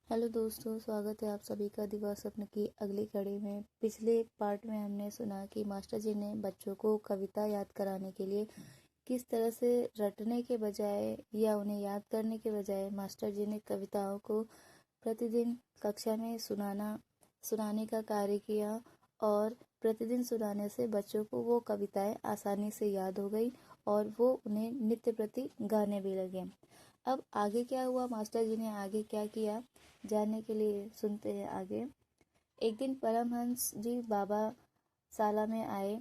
Hello दोस्तों, स्वागत है आप सभी का दिवस स्वप्न की अगली कड़ी में। पिछले पार्ट में हमने सुना कि मास्टर जी ने बच्चों को कविता याद कराने के लिए किस तरह से रटने के बजाय या उन्हें याद करने के बजाय मास्टर जी ने कविताओं को प्रतिदिन कक्षा में सुनाने का कार्य किया और प्रतिदिन सुनाने से बच्चों को वो कविताएं आसानी से याद हो गई और वो उन्हें नित्य प्रति गाने भी लगे। अब आगे क्या हुआ, मास्टर जी ने आगे क्या किया, जानने के लिए सुनते हैं आगे। एक दिन परमहंस जी बाबा शाला में आए।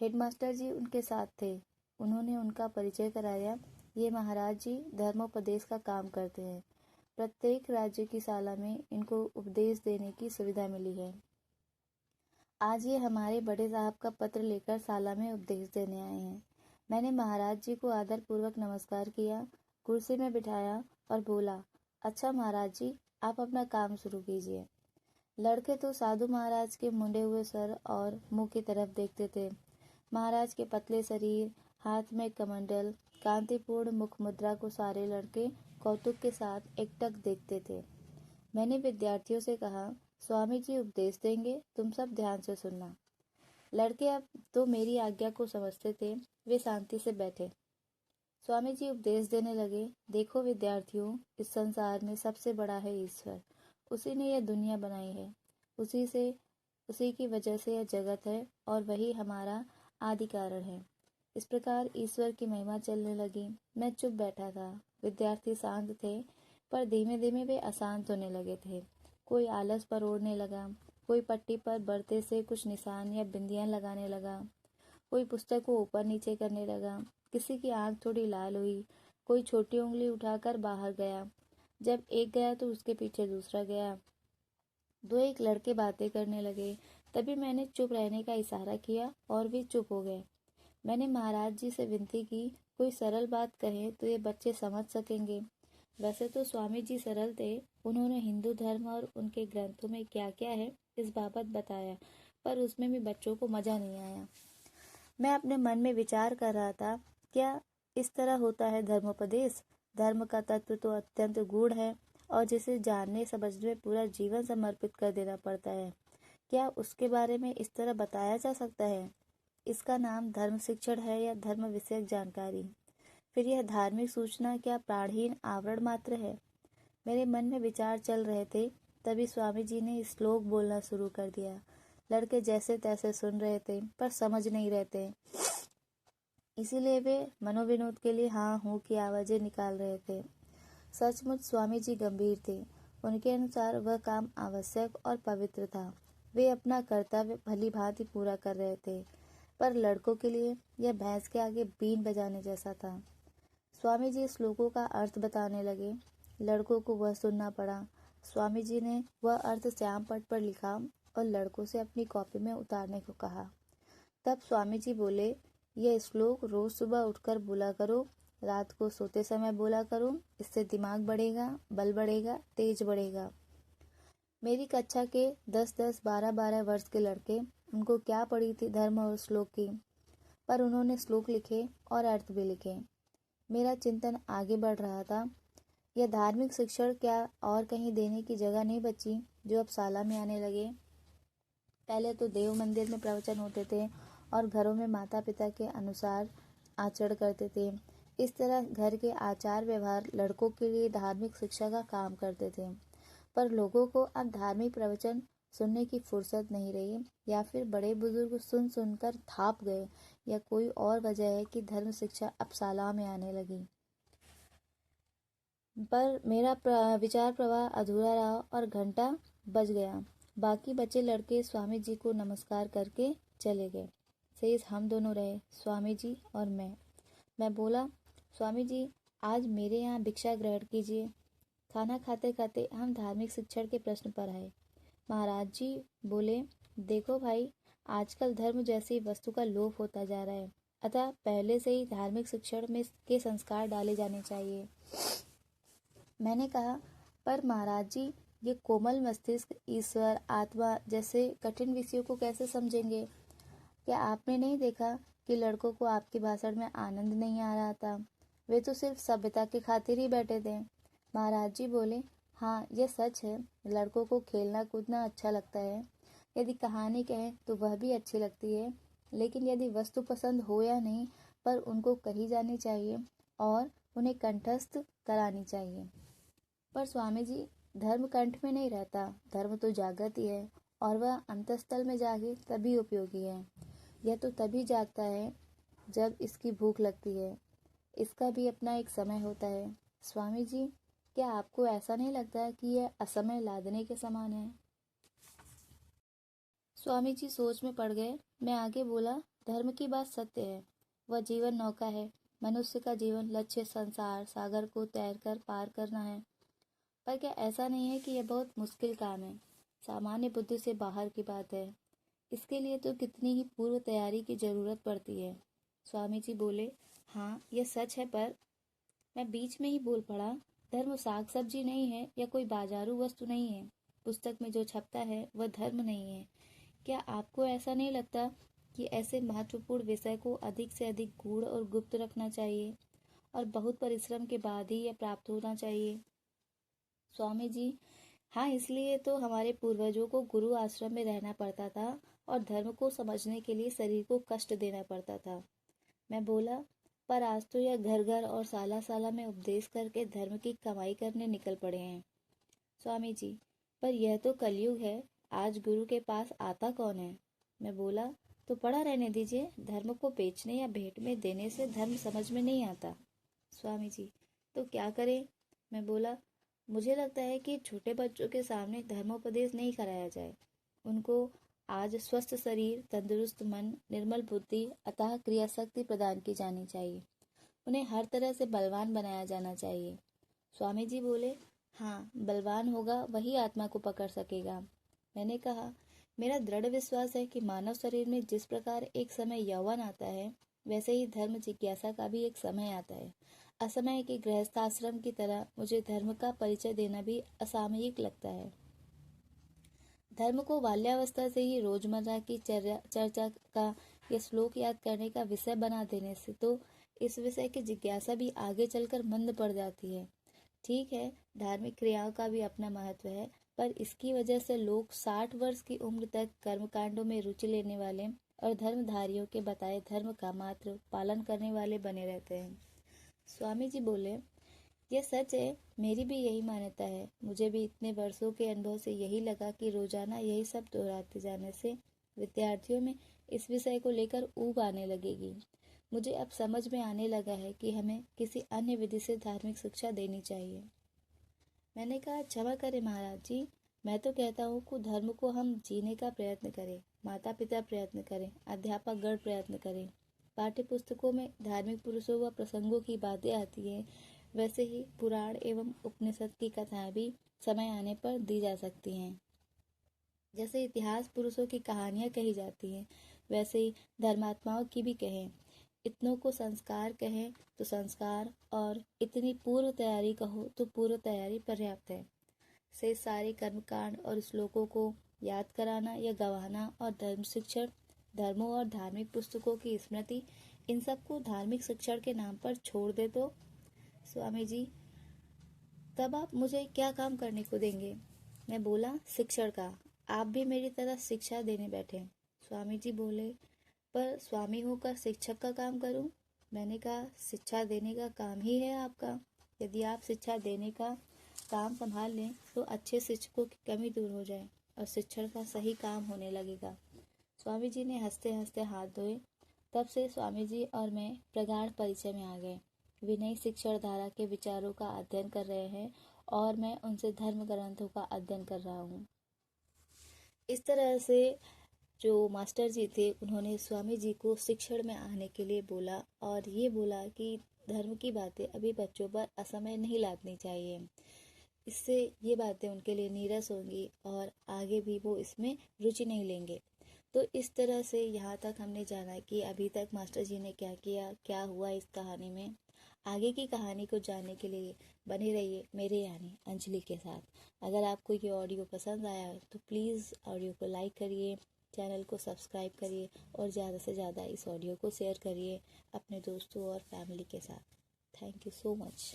हेडमास्टर जी उनके साथ थे। उन्होंने उनका परिचय कराया। ये महाराज जी धर्मोपदेश का काम करते हैं। प्रत्येक राज्य की शाला में इनको उपदेश देने की सुविधा मिली है। आज ये हमारे बड़े साहब का पत्र लेकर शाला में उपदेश देने आए हैं। मैंने महाराज जी को आदर पूर्वक नमस्कार किया, कुर्सी में बिठाया और बोला, अच्छा महाराज जी, आप अपना काम शुरू कीजिए। लड़के तो साधु महाराज के मुंडे हुए सर और मुंह की तरफ देखते थे। महाराज के पतले शरीर, हाथ में कमंडल, कांतिपूर्ण मुख मुद्रा को सारे लड़के कौतुक के साथ एकटक देखते थे। मैंने विद्यार्थियों से कहा, स्वामी जी उपदेश देंगे, तुम सब ध्यान से सुनना। लड़के अब तो मेरी आज्ञा को समझते थे। वे शांति से बैठे। स्वामी जी उपदेश देने लगे, देखो विद्यार्थियों, इस संसार में सबसे बड़ा है ईश्वर। उसी ने यह दुनिया बनाई है। उसी की वजह से यह जगत है और वही हमारा आदि कारण है। इस प्रकार ईश्वर की महिमा चलने लगी। मैं चुप बैठा था। विद्यार्थी शांत थे, पर धीमे धीमे वे अशांत होने लगे थे। कोई आलस पर ओढ़ने लगा, कोई पट्टी पर बर्ते से कुछ निशान या बिंदियां लगाने लगा, कोई पुस्तक को ऊपर नीचे करने लगा। किसी की आंख थोड़ी लाल हुई, कोई छोटी उंगली उठाकर बाहर गया। जब एक गया तो उसके पीछे दूसरा गया। दो एक लड़के बातें करने लगे। तभी मैंने चुप रहने का इशारा किया और वे चुप हो गए। मैंने महाराज जी से विनती की, कोई सरल बात कहे तो ये बच्चे समझ सकेंगे। वैसे तो स्वामी जी सरल थे। उन्होंने हिंदू धर्म और उनके ग्रंथों में क्या क्या है इस बाबत बताया, पर उसमें भी बच्चों को मजा नहीं आया। मैं अपने मन में विचार कर रहा था, क्या इस तरह होता है धर्मोपदेश? धर्म का तत्व तो अत्यंत गूढ़ है और जिसे जानने समझने में पूरा जीवन समर्पित कर देना पड़ता है। क्या उसके बारे में इस तरह बताया जा सकता है? इसका नाम धर्म शिक्षण है या धर्म विषयक जानकारी? फिर यह धार्मिक सूचना क्या प्राणहीन आवरण मात्र है? मेरे मन में विचार चल रहे थे, तभी स्वामी जी ने श्लोक बोलना शुरू कर दिया। लड़के जैसे तैसे सुन रहे थे, पर समझ नहीं रहे थे, इसीलिए वे मनोविनोद के लिए हाँ हूँ की आवाजें निकाल रहे थे। सचमुच स्वामी जी गंभीर थे। उनके अनुसार वह काम आवश्यक और पवित्र था। वे अपना कर्तव्य भली भांति पूरा कर रहे थे, पर लड़कों के लिए यह भैंस के आगे बीन बजाने जैसा था। स्वामी जी श्लोकों का अर्थ बताने लगे। लड़कों को वह सुनना पड़ा। स्वामी जी ने वह अर्थ श्याम पट पर लिखा और लड़कों से अपनी कॉपी में उतारने को कहा। तब स्वामी जी बोले, यह श्लोक रोज सुबह उठकर बोला करो, रात को सोते समय बोला करो। इससे दिमाग बढ़ेगा, बल बढ़ेगा, तेज बढ़ेगा। मेरी कक्षा के 10-10, 12-12 वर्ष के लड़के, उनको क्या पड़ी थी धर्म और श्लोक की, पर उन्होंने श्लोक लिखे और अर्थ भी लिखे। मेरा चिंतन आगे बढ़ रहा था। यह धार्मिक शिक्षण क्या और कहीं देने की जगह नहीं बची, जो अब शाला में आने लगे। पहले तो देव मंदिर में प्रवचन होते थे और घरों में माता पिता के अनुसार आचरण करते थे। इस तरह घर के आचार व्यवहार लड़कों के लिए धार्मिक शिक्षा का काम करते थे। पर लोगों को अब धार्मिक प्रवचन सुनने की फुर्सत नहीं रही, या फिर बड़े बुजुर्ग सुन सुनकर थाप गए, या कोई और वजह है कि धर्म शिक्षा अब शाला में आने लगी। पर मेरा विचार प्रवाह अधूरा रहा और घंटा बज गया। बाकी बचे लड़के स्वामी जी को नमस्कार करके चले गए। शेष हम दोनों रहे, स्वामी जी और मैं। मैं बोला, स्वामी जी, आज मेरे यहाँ भिक्षा ग्रहण कीजिए। खाना खाते खाते हम धार्मिक शिक्षण के प्रश्न पर आए। महाराज जी बोले, देखो भाई, आजकल धर्म जैसी वस्तु का लोप होता जा रहा है, अतः पहले से ही धार्मिक शिक्षण में के संस्कार डाले जाने चाहिए। मैंने कहा, पर महाराज जी, ये कोमल मस्तिष्क ईश्वर, आत्मा जैसे कठिन विषयों को कैसे समझेंगे? क्या आपने नहीं देखा कि लड़कों को आपके भाषण में आनंद नहीं आ रहा था? वे तो सिर्फ सभ्यता की खातिर ही बैठे थे। महाराज जी बोले, हाँ, ये सच है, लड़कों को खेलना कूदना अच्छा लगता है। यदि कहानी कहें तो वह भी अच्छी लगती है, लेकिन यदि वस्तु पसंद हो या नहीं, पर उनको कही जानी चाहिए और उन्हें कंठस्थ करानी चाहिए। पर स्वामी जी, धर्म कंठ में नहीं रहता, धर्म तो जागृत ही है, और वह अंतस्थल में जागे तभी उपयोगी है। यह तो तभी जागता है जब इसकी भूख लगती है। इसका भी अपना एक समय होता है। स्वामी जी, क्या आपको ऐसा नहीं लगता कि यह असमय लादने के समान है? स्वामी जी सोच में पड़ गए। मैं आगे बोला, धर्म की बात सत्य है। वह जीवन नौका है। मनुष्य का जीवन लक्ष्य संसार सागर को तैरकर पार करना है। पर क्या ऐसा नहीं है कि यह बहुत मुश्किल काम है? सामान्य बुद्धि से बाहर की बात है। इसके लिए तो कितनी ही पूर्व तैयारी की जरूरत पड़ती है। स्वामी जी बोले, हाँ यह सच है, पर मैं बीच में ही बोल पड़ा, धर्म साग सब्जी नहीं है या कोई बाजारू वस्तु नहीं है। पुस्तक में जो छपता है वह धर्म नहीं है। क्या आपको ऐसा नहीं लगता कि ऐसे महत्वपूर्ण विषय को अधिक से अधिक गूढ़ और गुप्त रखना चाहिए और बहुत परिश्रम के बाद ही यह प्राप्त होना चाहिए? स्वामी जी, हाँ, इसलिए तो हमारे पूर्वजों को गुरु आश्रम में रहना पड़ता था और धर्म को समझने के लिए शरीर को कष्ट देना पड़ता था। मैं बोला, पर आज तो यह घर घर और साला साला में उपदेश करके धर्म की कमाई करने निकल पड़े हैं। स्वामी जी, पर यह तो कलयुग है, आज गुरु के पास आता कौन है? मैं बोला, तो पड़ा रहने दीजिए, धर्म को बेचने या भेंट में देने से धर्म समझ में नहीं आता। स्वामी जी, तो क्या करें? मैं बोला, मुझे लगता है कि छोटे बच्चों के सामने धर्मोपदेश नहीं कराया जाए। उनको आज स्वस्थ शरीर, तंदुरुस्त मन, निर्मल बुद्धि अतः क्रिया शक्ति प्रदान की जानी चाहिए। उन्हें हर तरह से बलवान बनाया जाना चाहिए। स्वामी जी बोले, हाँ, बलवान होगा वही आत्मा को पकड़ सकेगा। मैंने कहा, मेरा दृढ़ विश्वास है कि मानव शरीर में जिस प्रकार एक समय यौवन आता है, वैसे ही धर्म जिज्ञासा का भी एक समय आता है। असमय के गृहस्थाश्रम की तरह मुझे धर्म का परिचय देना भी असामयिक लगता है। धर्म को बाल्यावस्था से ही रोजमर्रा की चर्चा का यह श्लोक याद करने का विषय बना देने से तो इस विषय की जिज्ञासा भी आगे चलकर मंद पड़ जाती है। ठीक है, धार्मिक क्रियाओं का भी अपना महत्व है, पर इसकी वजह से लोग 60 वर्ष की उम्र तक कर्मकांडों में रुचि लेने वाले और धर्मधारियों के बताए धर्म का मात्र पालन करने वाले बने रहते हैं। स्वामी जी बोले, यह सच है, मेरी भी यही मान्यता है। मुझे भी इतने वर्षों के अनुभव से यही लगा कि रोजाना यही सब दोहराते जाने से विद्यार्थियों में इस विषय को लेकर ऊब आने लगेगी। मुझे अब समझ में आने लगा है कि हमें किसी अन्य विधि से धार्मिक शिक्षा देनी चाहिए। मैंने कहा, क्षमा करें महाराज जी, मैं तो कहता हूँ कि धर्म को हम जीने का प्रयत्न करें, माता पिता प्रयत्न करें, अध्यापक गण प्रयत्न करें। पाठ्य पुस्तकों में धार्मिक पुरुषों व प्रसंगों की बातें आती हैं, वैसे ही पुराण एवं उपनिषद की कथाएं भी समय आने पर दी जा सकती हैं। जैसे इतिहास पुरुषों की कहानियां कही जाती हैं, वैसे ही धर्मात्माओं की भी कहें। इतनों को संस्कार कहें तो संस्कार, और इतनी पूर्व तैयारी कहो तो पूर्व तैयारी पर्याप्त है। से सारे कर्मकांड और श्लोकों को याद कराना या गवाना और धर्म शिक्षण, धर्मों और धार्मिक पुस्तकों की स्मृति, इन सबको धार्मिक शिक्षण के नाम पर छोड़ दे तो स्वामी जी, तब आप मुझे क्या काम करने को देंगे? मैं बोला, शिक्षण का। आप भी मेरी तरह शिक्षा देने बैठे। स्वामी जी बोले, पर स्वामी होकर शिक्षक का काम करूं? मैंने कहा, शिक्षा देने का काम ही है आपका। यदि आप शिक्षा देने का काम संभाल लें तो अच्छे शिक्षकों की कमी दूर हो जाए और शिक्षण का सही काम होने लगेगा। स्वामी जी ने हंसते हंसते हाथ धोए। तब से स्वामी जी और मैं प्रगाढ़ परिचय में आ गए। विनय शिक्षण धारा के विचारों का अध्ययन कर रहे हैं और मैं उनसे धर्म ग्रंथों का अध्ययन कर रहा हूँ। इस तरह से जो मास्टर जी थे, उन्होंने स्वामी जी को शिक्षण में आने के लिए बोला और ये बोला कि धर्म की बातें अभी बच्चों पर असमय नहीं लादनी चाहिए। इससे ये बातें उनके लिए नीरस होंगी और आगे भी वो इसमें रुचि नहीं लेंगे। तो इस तरह से यहाँ तक हमने जाना कि अभी तक मास्टर जी ने क्या किया, क्या हुआ इस कहानी में। आगे की कहानी को जानने के लिए बने रहिए मेरे यानी अंजलि के साथ। अगर आपको ये ऑडियो पसंद आया तो प्लीज़ ऑडियो को लाइक करिए, चैनल को सब्सक्राइब करिए और ज़्यादा से ज़्यादा इस ऑडियो को शेयर करिए अपने दोस्तों और फैमिली के साथ। Thank you so much.